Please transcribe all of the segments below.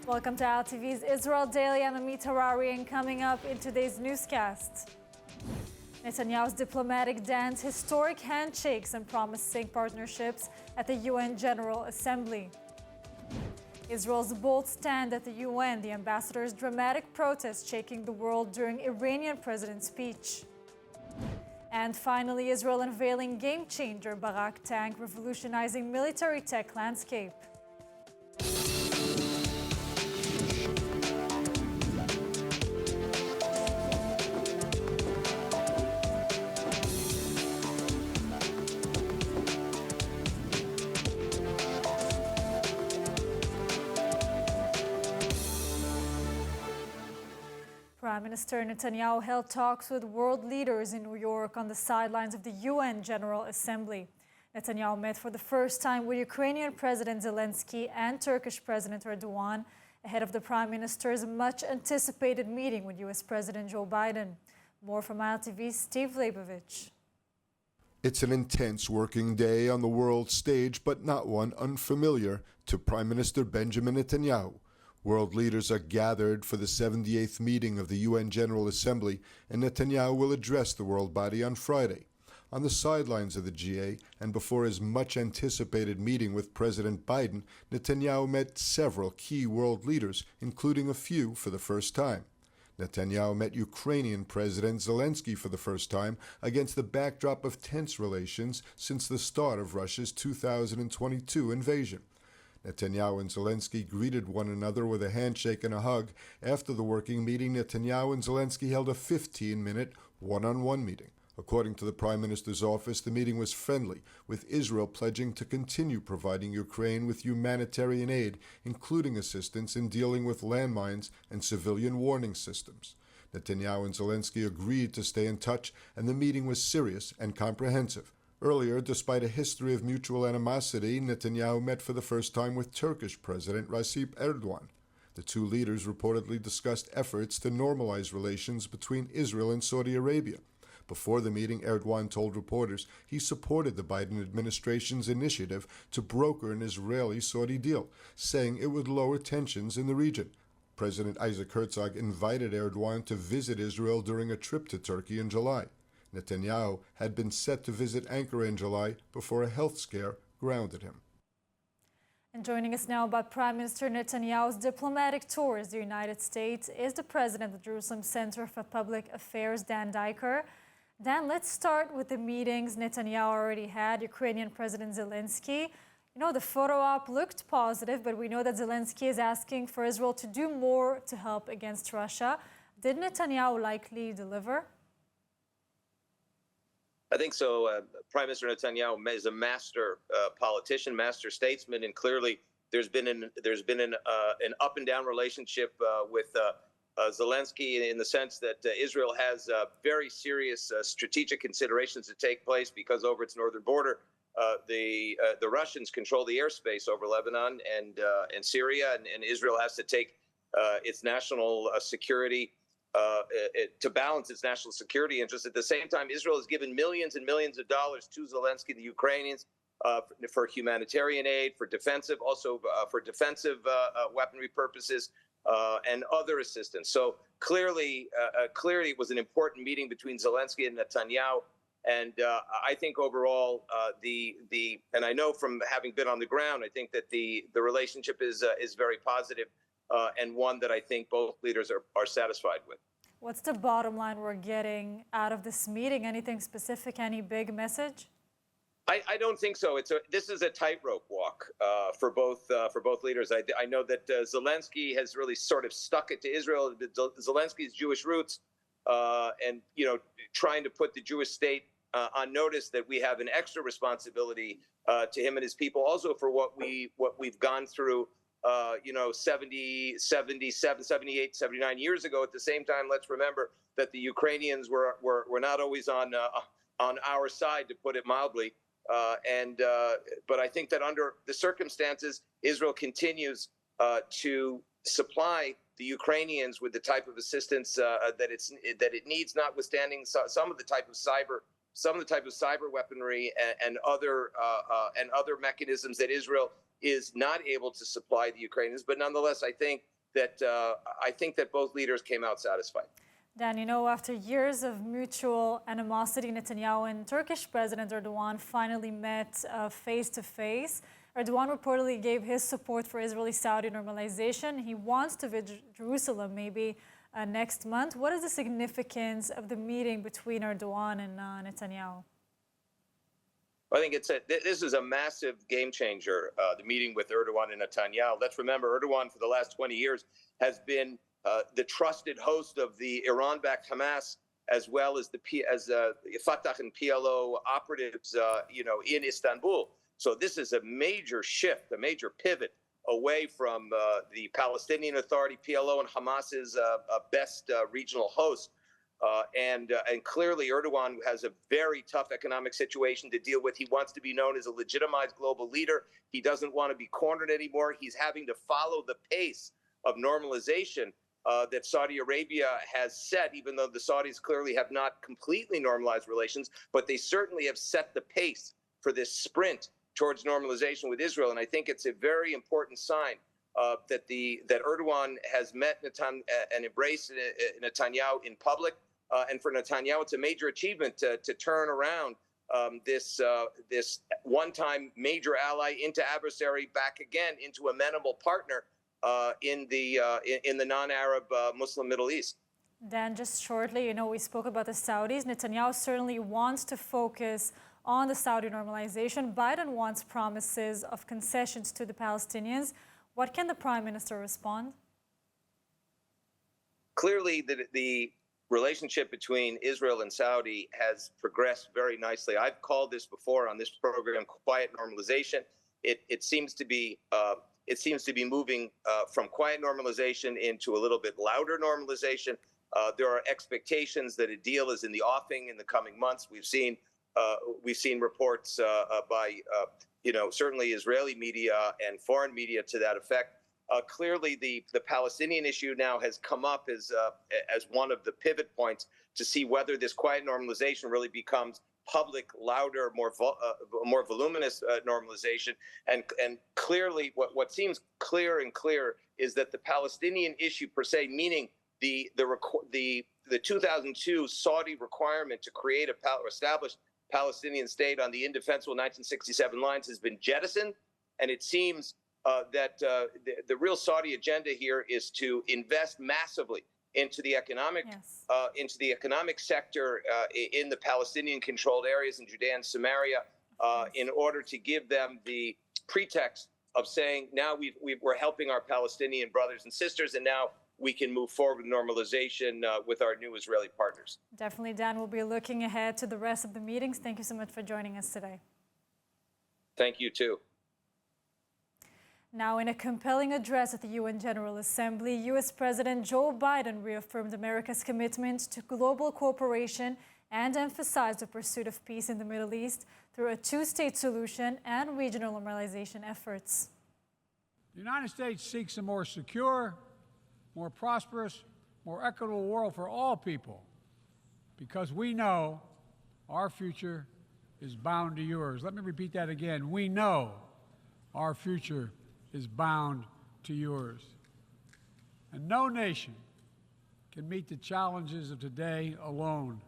Welcome to ILTV's Israel Daily. I'm Amit Harari, and coming up in today's newscast, Netanyahu's diplomatic dance, historic handshakes and promising partnerships at the UN General Assembly. Israel's bold stand at the UN, the ambassador's dramatic protest shaking the world during Iranian president's speech. And finally, Israel unveiling game-changer Barak tank revolutionizing military tech landscape. Prime Minister Netanyahu held talks with world leaders in New York on the sidelines of the UN General Assembly. Netanyahu met for the first time with Ukrainian President Zelensky and Turkish President Erdogan ahead of the Prime Minister's much-anticipated meeting with U.S. President Joe Biden. More from ILTV's Steve Leibovich. It's an intense working day on the world stage, but not one unfamiliar to Prime Minister Benjamin Netanyahu. World leaders are gathered for the 78th meeting of the UN General Assembly, and Netanyahu will address the world body on Friday. On the sidelines of the GA, and before his much-anticipated meeting with President Biden, Netanyahu met several key world leaders, including a few for the first time. Netanyahu met Ukrainian President Zelensky for the first time against the backdrop of tense relations since the start of Russia's 2022 invasion. Netanyahu and Zelensky greeted one another with a handshake and a hug. After the working meeting, Netanyahu and Zelensky held a 15-minute one-on-one meeting. According to the Prime Minister's office, the meeting was friendly, with Israel pledging to continue providing Ukraine with humanitarian aid, including assistance in dealing with landmines and civilian warning systems. Netanyahu and Zelensky agreed to stay in touch, and the meeting was serious and comprehensive. Earlier, despite a history of mutual animosity, Netanyahu met for the first time with Turkish President Raisi Erdogan. The two leaders reportedly discussed efforts to normalize relations between Israel and Saudi Arabia. Before the meeting, Erdogan told reporters he supported the Biden administration's initiative to broker an Israeli-Saudi deal, saying it would lower tensions in the region. President Isaac Herzog invited Erdogan to visit Israel during a trip to Turkey in July. Netanyahu had been set to visit Ankara in July before a health scare grounded him. And joining us now about Prime Minister Netanyahu's diplomatic tours to the United States is the president of the Jerusalem Center for Public Affairs, Dan Diker. Dan, let's start with the meetings Netanyahu already had. Ukrainian President Zelensky. You know, the photo op looked positive, but we know that Zelensky is asking for Israel to do more to help against Russia. Did Netanyahu likely deliver? I think so. Prime Minister Netanyahu is a master politician, master statesman, and clearly there's been an up and down relationship with Zelensky in the sense that Israel has very serious strategic considerations to take place because over its northern border, the Russians control the airspace over Lebanon and Syria, and Israel has to take its national security. To balance its national security interests. At the same time, Israel has given millions and millions of dollars to Zelensky, the Ukrainians, for humanitarian aid, for defensive weaponry purposes, and other assistance. So clearly, it was an important meeting between Zelensky and Netanyahu. And I think overall, and I know from having been on the ground, I think that the relationship is very positive. And one that I think both leaders are satisfied with. What's the bottom line we're getting out of this meeting? Anything specific, any big message? I don't think so. This is a tightrope walk for both leaders. I know that Zelensky has really sort of stuck it to Israel, Zelensky's Jewish roots, and trying to put the Jewish state on notice that we have an extra responsibility to him and his people, also for what we've gone through. 70, 77, 78, 79 years ago. At the same time, let's remember that the Ukrainians were not always on our side, to put it mildly. But I think that under the circumstances, Israel continues to supply the Ukrainians with the type of assistance that it needs, notwithstanding some of the type of cyber weaponry and other mechanisms that Israel is not able to supply the Ukrainians. But nonetheless, I think that both leaders came out satisfied. Dan, you know, after years of mutual animosity, Netanyahu and Turkish President Erdogan finally met face-to-face. Erdogan reportedly gave his support for Israeli-Saudi normalization. He wants to visit Jerusalem maybe next month. What is the significance of the meeting between Erdogan and Netanyahu? I think this is a massive game changer, the meeting with Erdogan and Netanyahu. Let's remember, Erdogan for the last 20 years has been the trusted host of the Iran-backed Hamas, as well as Fatah and PLO operatives, in Istanbul. So this is a major shift, a major pivot away from the Palestinian Authority, PLO, and Hamas's best regional host. And clearly, Erdogan has a very tough economic situation to deal with. He wants to be known as a legitimized global leader. He doesn't want to be cornered anymore. He's having to follow the pace of normalization that Saudi Arabia has set, even though the Saudis clearly have not completely normalized relations, but they certainly have set the pace for this sprint towards normalization with Israel. And I think it's a very important sign that Erdogan has met and embraced Netanyahu in public. And for Netanyahu, it's a major achievement to turn around this one-time major ally into adversary back again into amenable partner in the non-Arab Muslim Middle East. Dan, just shortly, you know, we spoke about the Saudis. Netanyahu certainly wants to focus on the Saudi normalization. Biden wants promises of concessions to the Palestinians. What can the Prime Minister respond? Clearly, the relationship between Israel and Saudi has progressed very nicely. I've called this before on this program quiet normalization. It seems to be moving from quiet normalization into a little bit louder normalization. There are expectations that a deal is in the offing in the coming months. We've seen reports by certainly Israeli media and foreign media to that effect. Clearly, the Palestinian issue now has come up as one of the pivot points to see whether this quiet normalization really becomes public, louder, more voluminous normalization. And clearly, what seems clear is that the Palestinian issue per se, meaning the 2002 Saudi requirement to create or establish Palestinian state on the indefensible 1967 lines, has been jettisoned, and it seems that the real Saudi agenda here is to invest massively into the economic sector in the Palestinian-controlled areas in Judea and Samaria, in order to give them the pretext of saying, now we're helping our Palestinian brothers and sisters, and now we can move forward with normalization with our new Israeli partners. Definitely, Dan. We'll be looking ahead to the rest of the meetings. Thank you so much for joining us today. Thank you, too. Now, in a compelling address at the UN General Assembly, U.S. President Joe Biden reaffirmed America's commitment to global cooperation and emphasized the pursuit of peace in the Middle East through a two-state solution and regional normalization efforts. The United States seeks a more secure, more prosperous, more equitable world for all people, because we know our future is bound to yours. Let me repeat that again. We know our future is bound to yours. And no nation can meet the challenges of today alone.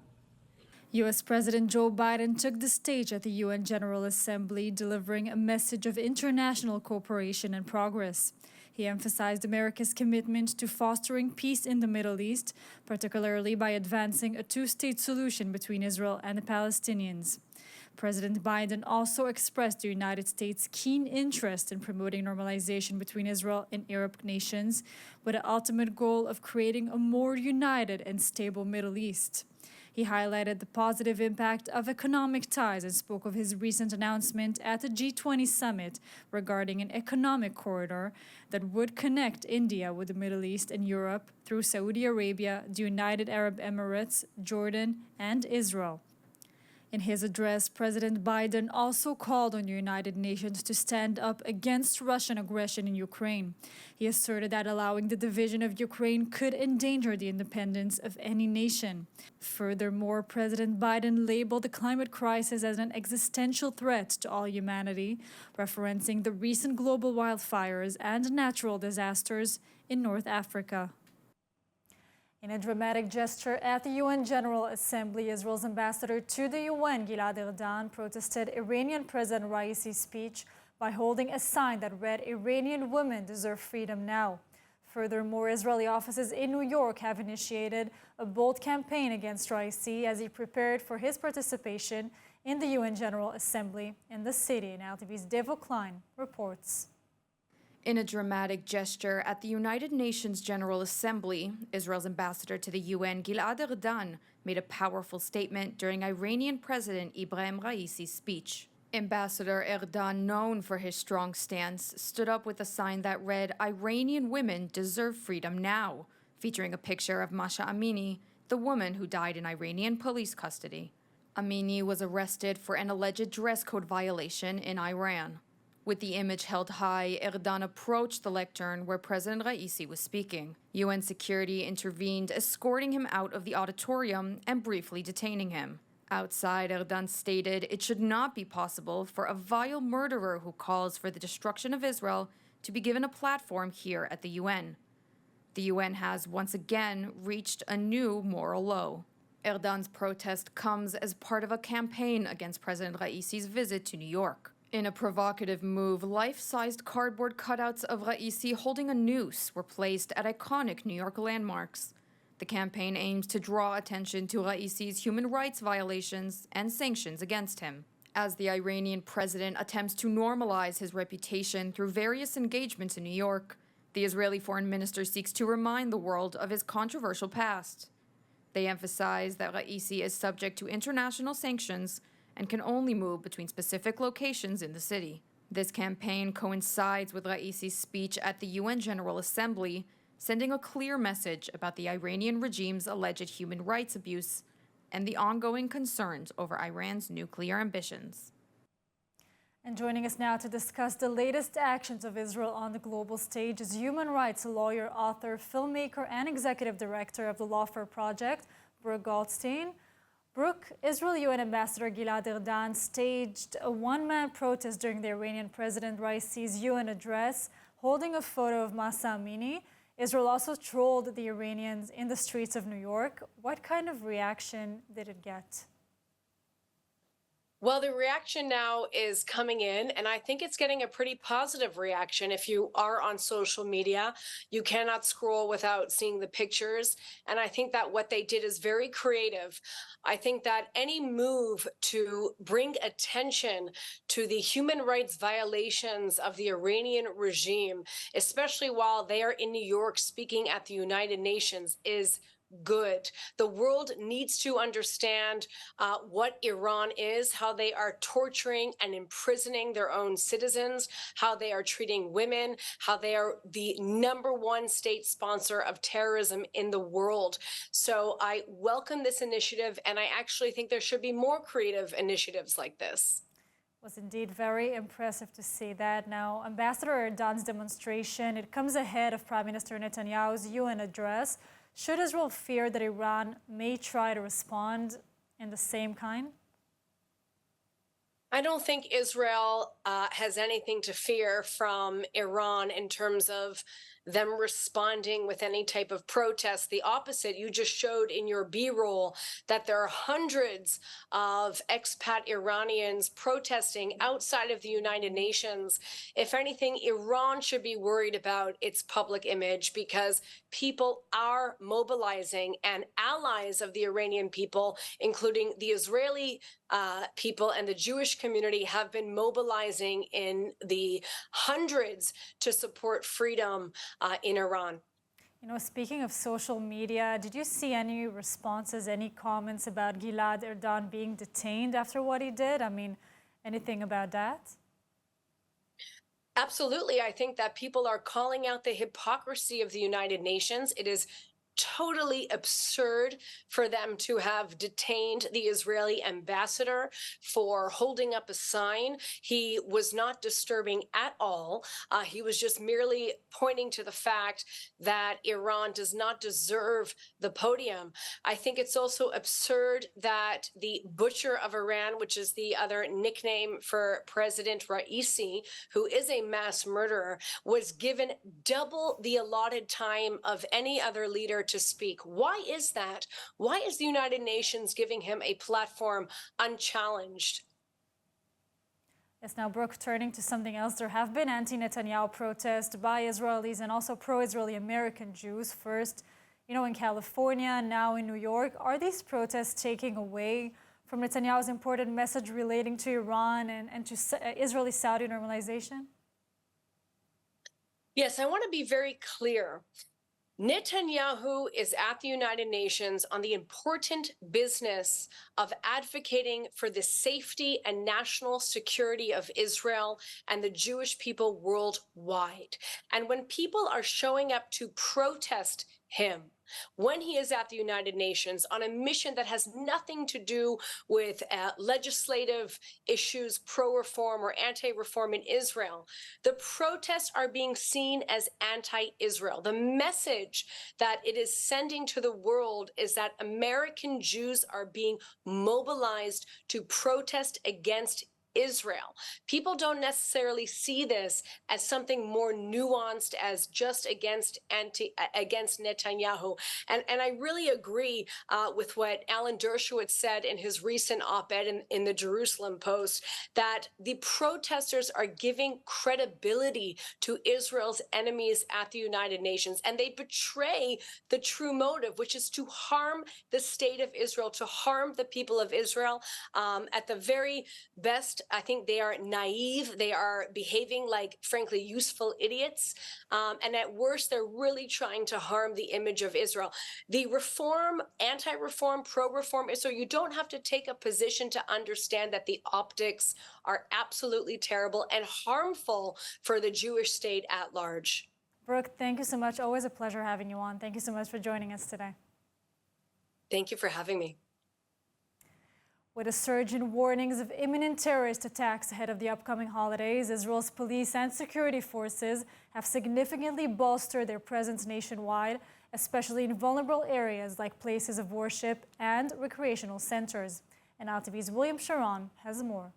U.S. President Joe Biden took the stage at the UN General Assembly, delivering a message of international cooperation and progress. He emphasized America's commitment to fostering peace in the Middle East, particularly by advancing a two-state solution between Israel and the Palestinians. President Biden also expressed the United States' keen interest in promoting normalization between Israel and Arab nations, with the ultimate goal of creating a more united and stable Middle East. He highlighted the positive impact of economic ties and spoke of his recent announcement at the G20 summit regarding an economic corridor that would connect India with the Middle East and Europe through Saudi Arabia, the United Arab Emirates, Jordan, and Israel. In his address, President Biden also called on the United Nations to stand up against Russian aggression in Ukraine. He asserted that allowing the division of Ukraine could endanger the independence of any nation. Furthermore, President Biden labeled the climate crisis as an existential threat to all humanity, referencing the recent global wildfires and natural disasters in North Africa. In a dramatic gesture at the UN General Assembly, Israel's ambassador to the UN, Gilad Erdan, protested Iranian President Raisi's speech by holding a sign that read, "Iranian women deserve freedom now." Furthermore, Israeli offices in New York have initiated a bold campaign against Raisi as he prepared for his participation in the UN General Assembly in the city. And ILTV's Devo Klein reports. In a dramatic gesture at the United Nations General Assembly, Israel's ambassador to the UN, Gilad Erdan, made a powerful statement during Iranian President Ibrahim Raisi's speech. Ambassador Erdan, known for his strong stance, stood up with a sign that read, "Iranian women deserve freedom now," featuring a picture of Masha Amini, the woman who died in Iranian police custody. Amini was arrested for an alleged dress code violation in Iran. With the image held high, Erdan approached the lectern where President Raisi was speaking. UN security intervened, escorting him out of the auditorium and briefly detaining him. Outside, Erdan stated it should not be possible for a vile murderer who calls for the destruction of Israel to be given a platform here at the UN. The UN has once again reached a new moral low. Erdan's protest comes as part of a campaign against President Raisi's visit to New York. In a provocative move, life-sized cardboard cutouts of Raisi holding a noose were placed at iconic New York landmarks. The campaign aims to draw attention to Raisi's human rights violations and sanctions against him. As the Iranian president attempts to normalize his reputation through various engagements in New York, the Israeli foreign minister seeks to remind the world of his controversial past. They emphasize that Raisi is subject to international sanctions and can only move between specific locations in the city. This campaign coincides with Raisi's speech at the UN General Assembly, sending a clear message about the Iranian regime's alleged human rights abuse and the ongoing concerns over Iran's nuclear ambitions. And joining us now to discuss the latest actions of Israel on the global stage is human rights lawyer, author, filmmaker, and executive director of the Lawfare Project, Brooke Goldstein. Brooke, Israel UN Ambassador Gilad Erdan staged a one-man protest during the Iranian President Raisi's UN address, holding a photo of Mahsa Amini. Israel also trolled the Iranians in the streets of New York. What kind of reaction did it get? Well, the reaction now is coming in, and I think it's getting a pretty positive reaction. If you are on social media, you cannot scroll without seeing the pictures. And I think that what they did is very creative. I think that any move to bring attention to the human rights violations of the Iranian regime, especially while they are in New York speaking at the United Nations, is good. The world needs to understand what Iran is, how they are torturing and imprisoning their own citizens, how they are treating women, how they are the #1 state sponsor of terrorism in the world. So I welcome this initiative, and I actually think there should be more creative initiatives like this. It was indeed very impressive to see that. Now, Ambassador Erdan's demonstration, it comes ahead of Prime Minister Netanyahu's UN address. Should Israel fear that Iran may try to respond in the same kind? I don't think Israel has anything to fear from Iran in terms of them responding with any type of protest. The opposite, you just showed in your B-roll that there are hundreds of expat Iranians protesting outside of the United Nations. If anything, Iran should be worried about its public image because people are mobilizing, and allies of the Iranian people, including the Israeli people and the Jewish community, have been mobilizing in the hundreds to support freedom in Iran. You know, speaking of social media, did you see any responses, any comments about Gilad Erdan being detained after what he did? I mean, anything about that? Absolutely. I think that people are calling out the hypocrisy of the United Nations. It is totally absurd for them to have detained the Israeli ambassador for holding up a sign. He was not disturbing at all. He was just merely pointing to the fact that Iran does not deserve the podium. I think it's also absurd that the butcher of Iran, which is the other nickname for President Raisi, who is a mass murderer, was given double the allotted time of any other leader to speak. Why is that? Why is the United Nations giving him a platform unchallenged? Yes, now, Brooke, turning to something else, there have been anti-Netanyahu protests by Israelis and also pro-Israeli American Jews. First, in California, now in New York. Are these protests taking away from Netanyahu's important message relating to Iran and to Israeli-Saudi normalization? Yes, I want to be very clear. Netanyahu is at the United Nations on the important business of advocating for the safety and national security of Israel and the Jewish people worldwide. And when people are showing up to protest him, when he is at the United Nations on a mission that has nothing to do with legislative issues, pro-reform or anti-reform in Israel, the protests are being seen as anti-Israel. The message that it is sending to the world is that American Jews are being mobilized to protest against Israel. People don't necessarily see this as something more nuanced, as just against Netanyahu. And I really agree with what Alan Dershowitz said in his recent op-ed in the Jerusalem Post, that the protesters are giving credibility to Israel's enemies at the United Nations, and they betray the true motive, which is to harm the state of Israel, to harm the people of Israel. At the very best, I think they are naive. They are behaving like, frankly, useful idiots. And at worst, they're really trying to harm the image of Israel. The reform, anti-reform, pro-reform Israel, you don't have to take a position to understand that the optics are absolutely terrible and harmful for the Jewish state at large. Brooke, thank you so much. Always a pleasure having you on. Thank you so much for joining us today. Thank you for having me. With a surge in warnings of imminent terrorist attacks ahead of the upcoming holidays, Israel's police and security forces have significantly bolstered their presence nationwide, especially in vulnerable areas like places of worship and recreational centers. And ILTV's William Sharon has more.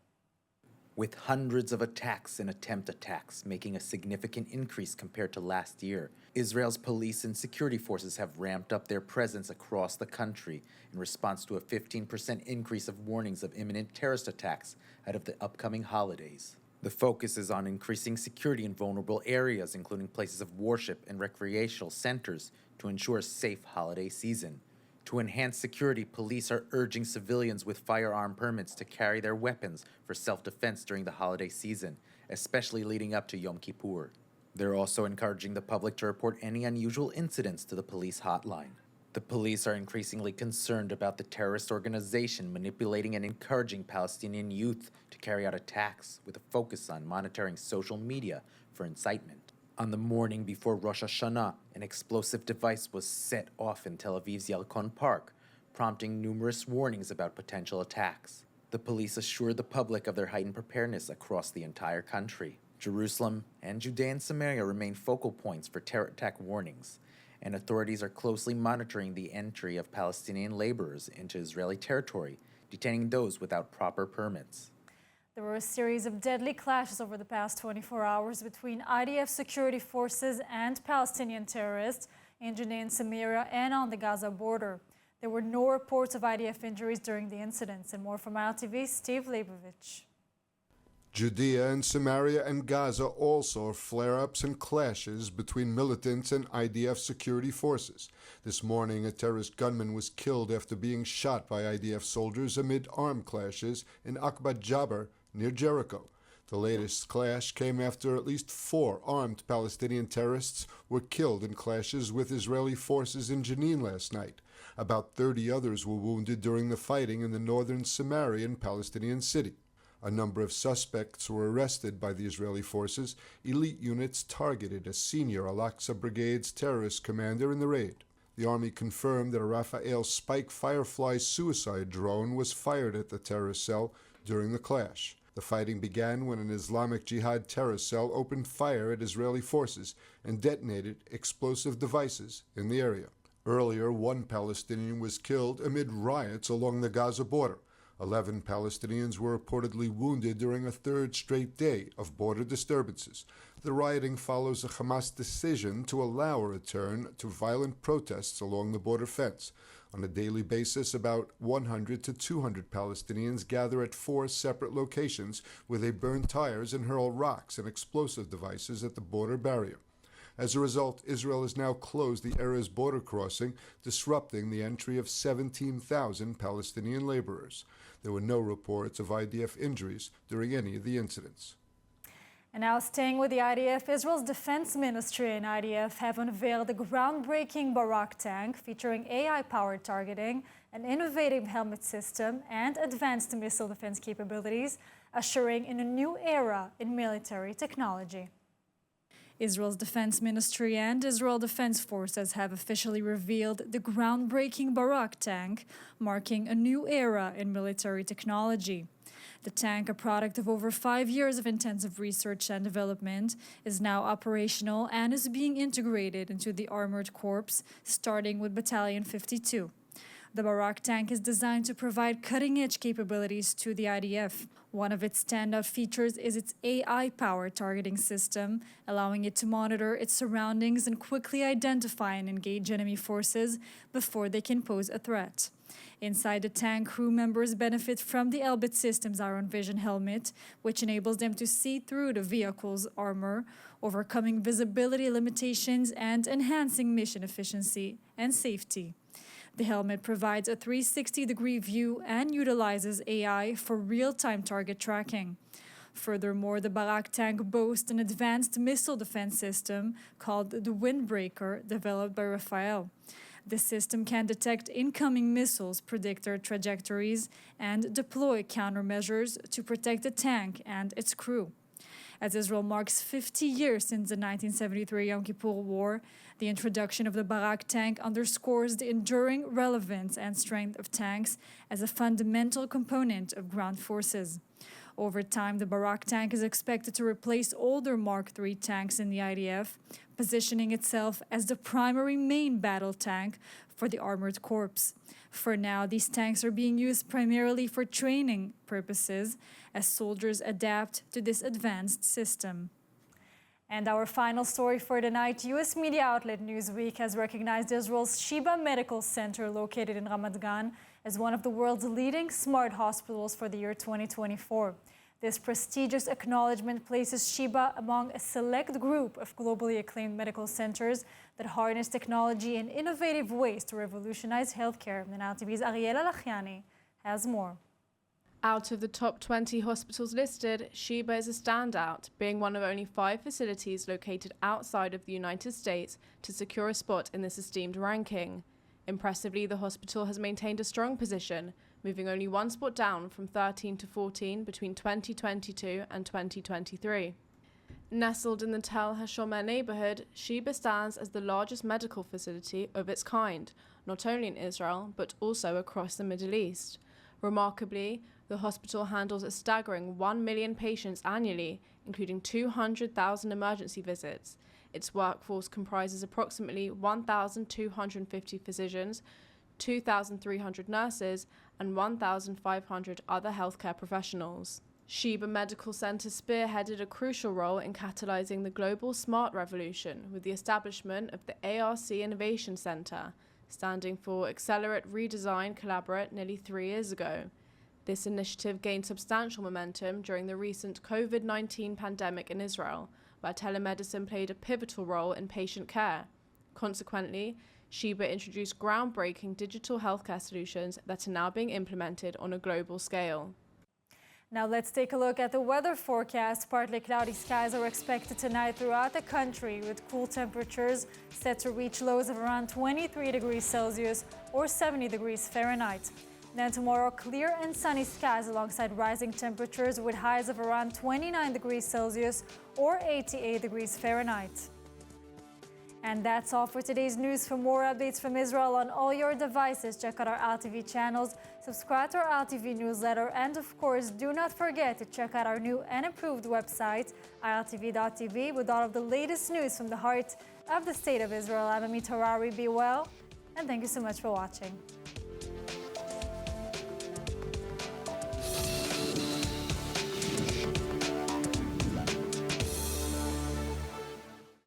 With hundreds of attacks and attempt attacks making a significant increase compared to last year, Israel's police and security forces have ramped up their presence across the country in response to a 15% increase of warnings of imminent terrorist attacks ahead of the upcoming holidays. The focus is on increasing security in vulnerable areas, including places of worship and recreational centers, to ensure a safe holiday season. To enhance security, police are urging civilians with firearm permits to carry their weapons for self-defense during the holiday season, especially leading up to Yom Kippur. They're also encouraging the public to report any unusual incidents to the police hotline. The police are increasingly concerned about the terrorist organization manipulating and encouraging Palestinian youth to carry out attacks, with a focus on monitoring social media for incitement. On the morning before Rosh Hashanah, an explosive device was set off in Tel Aviv's Yalkon Park, prompting numerous warnings about potential attacks. The police assured the public of their heightened preparedness across the entire country. Jerusalem and Judea and Samaria remain focal points for terror attack warnings, and authorities are closely monitoring the entry of Palestinian laborers into Israeli territory, detaining those without proper permits. There were a series of deadly clashes over the past 24 hours between IDF security forces and Palestinian terrorists in Judea and Samaria and on the Gaza border. There were no reports of IDF injuries during the incidents. And more from ILTV, Steve Leibovich. Judea and Samaria and Gaza also are flare-ups and clashes between militants and IDF security forces. This morning, a terrorist gunman was killed after being shot by IDF soldiers amid armed clashes in Akbat Jabbar, near Jericho. The latest clash came after at least 4 armed Palestinian terrorists were killed in clashes with Israeli forces in Jenin last night. About 30 others were wounded during the fighting in the northern Samarian Palestinian city. A number of suspects were arrested by the Israeli forces. Elite units targeted a senior Al-Aqsa Brigade's terrorist commander in the raid. The Army confirmed that a Rafael Spike Firefly suicide drone was fired at the terrorist cell during the clash. The fighting began when an Islamic Jihad terrorist cell opened fire at Israeli forces and detonated explosive devices in the area. Earlier, one Palestinian was killed amid riots along the Gaza border. 11 Palestinians were reportedly wounded during a third straight day of border disturbances. The rioting follows a Hamas decision to allow a return to violent protests along the border fence. On a daily basis, about 100 to 200 Palestinians gather at 4 separate locations where they burn tires and hurl rocks and explosive devices at the border barrier. As a result, Israel has now closed the Erez border crossing, disrupting the entry of 17,000 Palestinian laborers. There were no reports of IDF injuries during any of the incidents. And now staying with the IDF, Israel's Defense Ministry and IDF have unveiled the groundbreaking Barak tank featuring AI-powered targeting, an innovative helmet system, and advanced missile defense capabilities, ushering in a new era in military technology. Israel's Defense Ministry and Israel Defense Forces have officially revealed the groundbreaking Barak tank, marking a new era in military technology. The tank, a product of over 5 years of intensive research and development, is now operational and is being integrated into the Armored Corps, starting with Battalion 52. The Barak tank is designed to provide cutting-edge capabilities to the IDF. One of its standout features is its AI-powered targeting system, allowing it to monitor its surroundings and quickly identify and engage enemy forces before they can pose a threat. Inside the tank, crew members benefit from the Elbit System's Iron Vision helmet, which enables them to see through the vehicle's armor, overcoming visibility limitations and enhancing mission efficiency and safety. The helmet provides a 360-degree view and utilizes AI for real-time target tracking. Furthermore, the Barak tank boasts an advanced missile defense system called the Windbreaker, developed by Rafael. The system can detect incoming missiles, predict their trajectories, and deploy countermeasures to protect the tank and its crew. As Israel marks 50 years since the 1973 Yom Kippur War, the introduction of the Barak tank underscores the enduring relevance and strength of tanks as a fundamental component of ground forces. Over time, the Barak tank is expected to replace older Mark III tanks in the IDF, positioning itself as the primary main battle tank for the Armored Corps. For now, these tanks are being used primarily for training purposes as soldiers adapt to this advanced system. And our final story for tonight, U.S. media outlet Newsweek has recognized Israel's Sheba Medical Center located in Ramat Gan as one of the world's leading smart hospitals for the year 2024. This prestigious acknowledgement places Sheba among a select group of globally acclaimed medical centers that harness technology in innovative ways to revolutionize healthcare. And ILTV's Ariela Lachiani has more. Out of the top 20 hospitals listed, Sheba is a standout, being one of only 5 facilities located outside of the United States to secure a spot in this esteemed ranking. Impressively, the hospital has maintained a strong position, moving only 1 spot down from 13 to 14 between 2022 and 2023. Nestled in the Tel Hashomer neighborhood, Sheba stands as the largest medical facility of its kind, not only in Israel, but also across the Middle East. Remarkably, the hospital handles a staggering 1 million patients annually, including 200,000 emergency visits. Its workforce comprises approximately 1,250 physicians, 2,300 nurses, and 1,500 other healthcare professionals. Sheba Medical Center spearheaded a crucial role in catalyzing the global smart revolution with the establishment of the ARC Innovation Center, standing for Accelerate, Redesign, Collaborate, nearly 3 years ago. This initiative gained substantial momentum during the recent COVID-19 pandemic in Israel, where telemedicine played a pivotal role in patient care. Consequently, Sheba introduced groundbreaking digital healthcare solutions that are now being implemented on a global scale. Now let's take a look at the weather forecast. Partly cloudy skies are expected tonight throughout the country, with cool temperatures set to reach lows of around 23 degrees Celsius or 70 degrees Fahrenheit. Then tomorrow, clear and sunny skies alongside rising temperatures with highs of around 29 degrees Celsius or 88 degrees Fahrenheit. And that's all for today's news. For more updates from Israel on all your devices, check out our ILTV channels, subscribe to our ILTV newsletter, and of course, do not forget to check out our new and improved website, ILTV.tv, with all of the latest news from the heart of the State of Israel. I'm Amit Harari. Be well, and thank you so much for watching.